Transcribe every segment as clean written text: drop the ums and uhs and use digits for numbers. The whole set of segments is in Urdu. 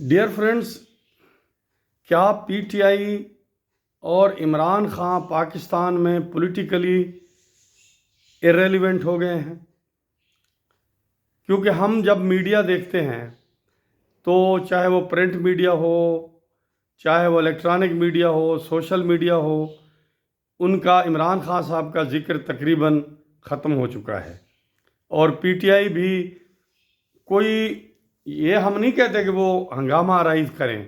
ڈیئر فرینڈز، کیا پی ٹی آئی اور عمران خان پاکستان میں پولیٹیکلی ایریلیونٹ ہو گئے ہیں؟ کیونکہ ہم جب میڈیا دیکھتے ہیں تو چاہے وہ پرنٹ میڈیا ہو، چاہے وہ الیکٹرانک میڈیا ہو، سوشل میڈیا ہو، ان کا عمران خان صاحب کا ذکر تقریباً ختم ہو چکا ہے۔ اور پی ٹی آئی بھی کوئی، یہ ہم نہیں کہتے کہ وہ ہنگامہ رائز کریں،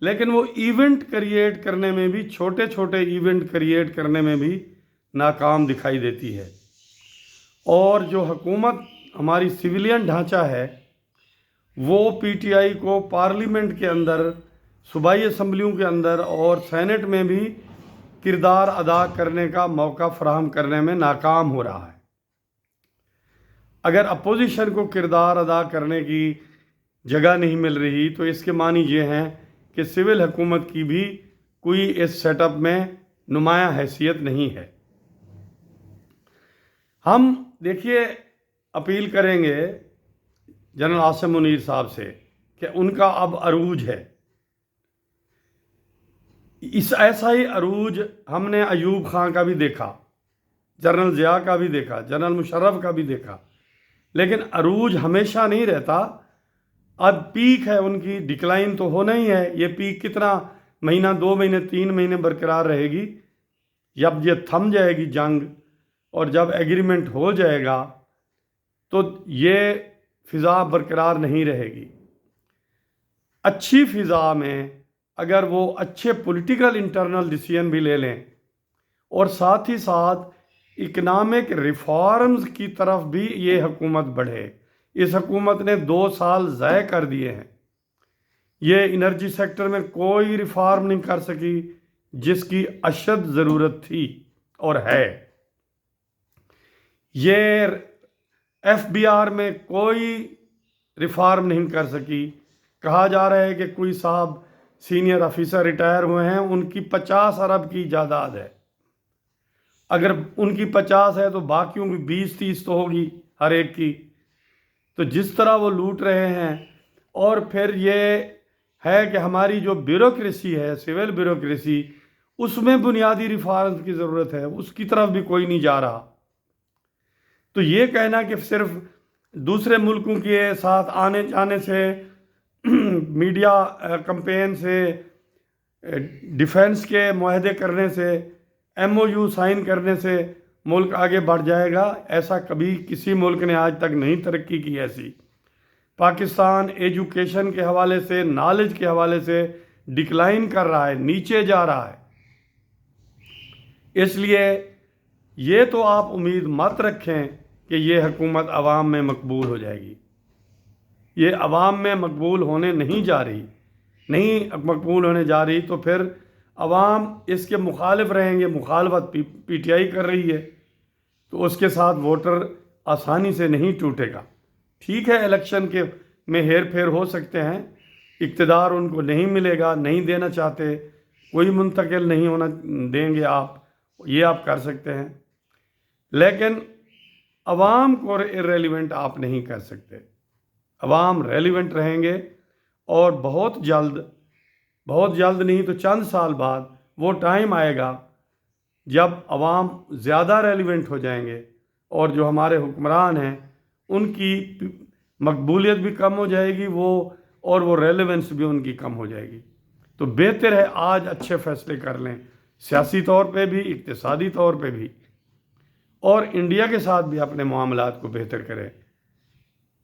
لیکن وہ ایونٹ کریٹ کرنے میں بھی، چھوٹے چھوٹے ایونٹ کریٹ کرنے میں بھی ناکام دکھائی دیتی ہے۔ اور جو حکومت ہماری سویلین ڈھانچہ ہے، وہ پی ٹی آئی کو پارلیمنٹ کے اندر، صوبائی اسمبلیوں کے اندر اور سینٹ میں بھی کردار ادا کرنے کا موقع فراہم کرنے میں ناکام ہو رہا ہے۔ اگر اپوزیشن کو کردار ادا کرنے کی جگہ نہیں مل رہی تو اس کے معنی یہ ہیں کہ سول حکومت کی بھی کوئی اس سیٹ اپ میں نمایاں حیثیت نہیں ہے۔ ہم دیکھیے اپیل کریں گے جنرل عاصم منیر صاحب سے کہ ان کا اب عروج ہے۔ ایسا ہی عروج ہم نے ایوب خان کا بھی دیکھا، جنرل ضیاء کا بھی دیکھا، جنرل مشرف کا بھی دیکھا، لیکن عروج ہمیشہ نہیں رہتا۔ اب پیک ہے ان کی، ڈکلائن تو ہونا ہی ہے۔ یہ پیک کتنا مہینہ، 2 مہینے، 3 مہینے برقرار رہے گی؟ جب یہ تھم جائے گی جنگ اور جب ایگریمنٹ ہو جائے گا تو یہ فضا برقرار نہیں رہے گی۔ اچھی فضا میں اگر وہ اچھے پولیٹیکل انٹرنل ڈیسیژن بھی لے لیں اور ساتھ ہی ساتھ اکنامک ریفارمز کی طرف بھی یہ حکومت بڑھے۔ اس حکومت نے 2 سال ضائع کر دیے ہیں۔ یہ انرجی سیکٹر میں کوئی ریفارم نہیں کر سکی جس کی اشد ضرورت تھی اور ہے۔ یہ ایف بی آر میں کوئی ریفارم نہیں کر سکی۔ کہا جا رہا ہے کہ کوئی صاحب سینئر آفیسر ریٹائر ہوئے ہیں، ان کی 50 ارب کی جائیداد ہے۔ اگر ان کی 50 ہے تو باقیوں کی 20-30 تو ہوگی ہر ایک کی۔ تو جس طرح وہ لوٹ رہے ہیں، اور پھر یہ ہے کہ ہماری جو بیوروکریسی ہے، سول بیوروکریسی، اس میں بنیادی ریفارمز کی ضرورت ہے، اس کی طرف بھی کوئی نہیں جا رہا۔ تو یہ کہنا کہ صرف دوسرے ملکوں کے ساتھ آنے جانے سے، میڈیا کمپین سے، ڈیفنس کے معاہدے کرنے سے، ایم او یو سائن کرنے سے ملک آگے بڑھ جائے گا، ایسا کبھی کسی ملک نے آج تک نہیں ترقی کی ایسی۔ پاکستان ایجوکیشن کے حوالے سے، نالج کے حوالے سے ڈکلائن کر رہا ہے، نیچے جا رہا ہے۔ اس لیے یہ تو آپ امید مت رکھیں کہ یہ حکومت عوام میں مقبول ہو جائے گی۔ یہ عوام میں مقبول ہونے نہیں جا رہی، نہیں مقبول ہونے جا رہی، تو پھر عوام اس کے مخالف رہیں گے۔ مخالفت پی ٹی آئی کر رہی ہے تو اس کے ساتھ ووٹر آسانی سے نہیں ٹوٹے گا۔ ٹھیک ہے، الیکشن کے میں ہیر پھیر ہو سکتے ہیں، اقتدار ان کو نہیں ملے گا، نہیں دینا چاہتے، کوئی منتقل نہیں ہونا دیں گے آپ، یہ آپ کر سکتے ہیں، لیکن عوام کو ریلیونٹ آپ نہیں کر سکتے۔ عوام ریلیونٹ رہیں گے، اور بہت جلد نہیں تو چند سال بعد وہ ٹائم آئے گا جب عوام زیادہ ریلیونٹ ہو جائیں گے، اور جو ہمارے حکمران ہیں ان کی مقبولیت بھی کم ہو جائے گی، اور وہ ریلیونس بھی ان کی کم ہو جائے گی۔ تو بہتر ہے آج اچھے فیصلے کر لیں، سیاسی طور پہ بھی، اقتصادی طور پہ بھی، اور انڈیا کے ساتھ بھی اپنے معاملات کو بہتر کریں۔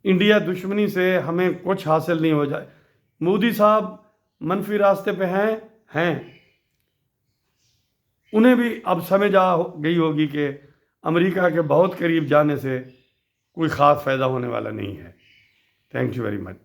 انڈیا دشمنی سے ہمیں کچھ حاصل نہیں ہو جائے۔ مودی صاحب منفی راستے پہ ہیں، انہیں بھی اب سمجھ آ گئی ہوگی کہ امریکہ کے بہت قریب جانے سے کوئی خاص فائدہ ہونے والا نہیں ہے۔ Thank you very much.